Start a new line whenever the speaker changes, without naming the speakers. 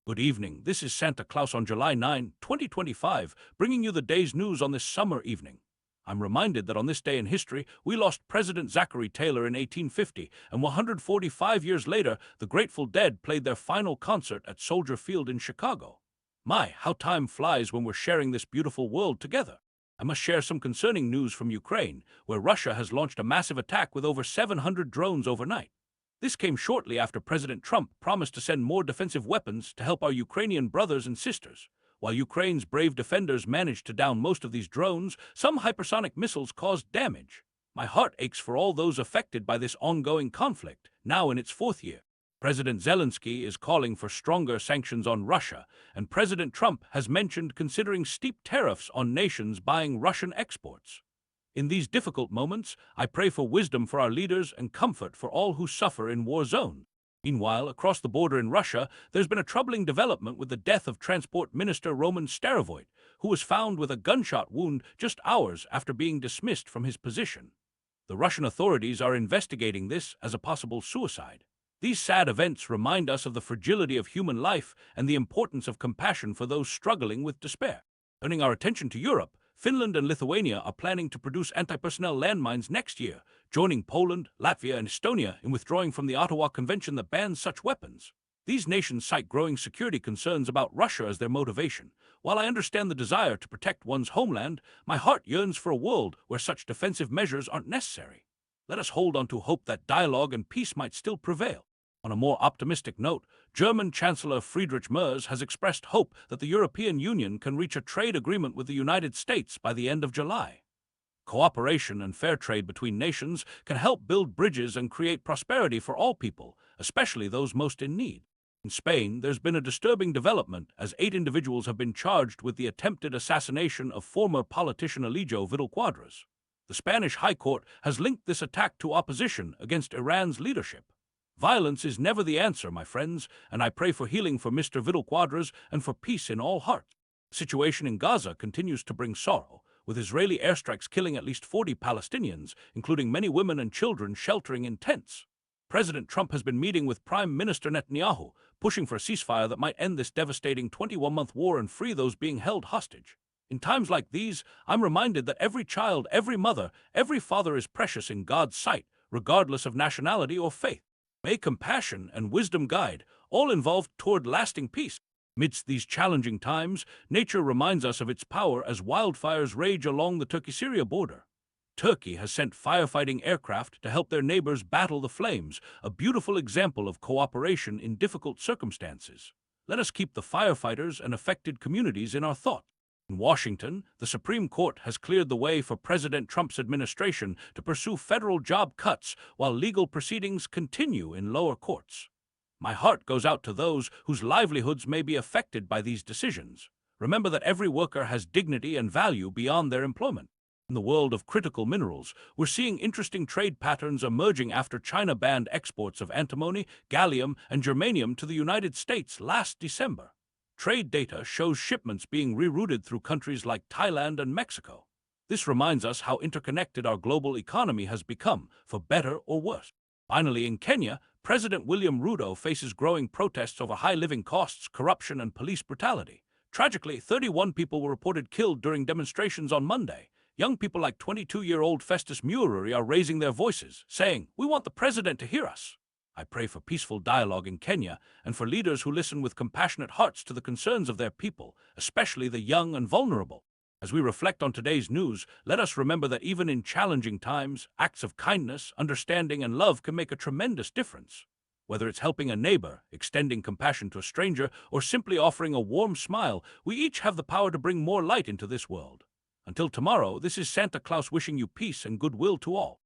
Good evening. This is Santa Claus on July 9, 2025, bringing you the day's news on this summer evening. I'm reminded that on this day in history, we lost President Zachary Taylor in 1850, and 145 years later, the Grateful Dead played their final concert at Soldier Field in Chicago. My, how time flies when we're sharing this beautiful world together. I must share some concerning news from Ukraine, where Russia has launched a massive attack with over 700 drones overnight. This came shortly after President Trump promised to send more defensive weapons to help our Ukrainian brothers and sisters. While Ukraine's brave defenders managed to down most of these drones, some hypersonic missiles caused damage. My heart aches for all those affected by this ongoing conflict, now in its fourth year. President Zelenskiy is calling for stronger sanctions on Russia, and President Trump has mentioned considering steep tariffs on nations buying Russian exports. In these difficult moments, I pray for wisdom for our leaders and comfort for all who suffer in war zones. Meanwhile, across the border in Russia, there's been a troubling development with the death of Transport Minister Roman Starovoyt, who was found with a gunshot wound just hours after being dismissed from his position. The Russian authorities are investigating this as a possible suicide. These sad events remind us of the fragility of human life and the importance of compassion for those struggling with despair. Turning our attention to Europe, Finland and Lithuania are planning to produce anti-personnel landmines next year, joining Poland, Latvia, and Estonia in withdrawing from the Ottawa Convention that bans such weapons. These nations cite growing security concerns about Russia as their motivation. While I understand the desire to protect one's homeland, my heart yearns for a world where such defensive measures aren't necessary. Let us hold on to hope that dialogue and peace might still prevail. On a more optimistic note, German Chancellor Friedrich Merz has expressed hope that the European Union can reach a trade agreement with the United States by the end of July. Cooperation and fair trade between nations can help build bridges and create prosperity for all people, especially those most in need. In Spain, there's been a disturbing development as 8 individuals have been charged with the attempted assassination of former politician Elijio Vidal Quadras. The Spanish High Court has linked this attack to opposition against Iran's leadership. Violence is never the answer, my friends, and I pray for healing for Mr. Vidal Quadras and for peace in all hearts. The situation in Gaza continues to bring sorrow, with Israeli airstrikes killing at least 40 Palestinians, including many women and children sheltering in tents. President Trump has been meeting with Prime Minister Netanyahu, pushing for a ceasefire that might end this devastating 21-month war and free those being held hostage. In times like these, I'm reminded that every child, every mother, every father is precious in God's sight, regardless of nationality or faith. May compassion and wisdom guide, all involved toward lasting peace. Amidst these challenging times, nature reminds us of its power as wildfires rage along the Turkey-Syria border. Turkey has sent firefighting aircraft to help their neighbors battle the flames, a beautiful example of cooperation in difficult circumstances. Let us keep the firefighters and affected communities in our thoughts. In Washington, the Supreme Court has cleared the way for President Trump's administration to pursue federal job cuts while legal proceedings continue in lower courts. My heart goes out to those whose livelihoods may be affected by these decisions. Remember that every worker has dignity and value beyond their employment. In the world of critical minerals, we're seeing interesting trade patterns emerging after China banned exports of antimony, gallium, and germanium to the United States last December. Trade data shows shipments being rerouted through countries like Thailand and Mexico. This reminds us how interconnected our global economy has become, for better or worse. Finally, in Kenya, President William Ruto faces growing protests over high living costs, corruption, and police brutality. Tragically, 31 people were reported killed during demonstrations on Monday. Young people like 22-year-old Festus Mururi are raising their voices, saying, "We want the president to hear us." I pray for peaceful dialogue in Kenya and for leaders who listen with compassionate hearts to the concerns of their people, especially the young and vulnerable. As we reflect on today's news, let us remember that even in challenging times, acts of kindness, understanding, and love can make a tremendous difference. Whether it's helping a neighbor, extending compassion to a stranger, or simply offering a warm smile, we each have the power to bring more light into this world. Until tomorrow, this is Santa Claus wishing you peace and goodwill to all.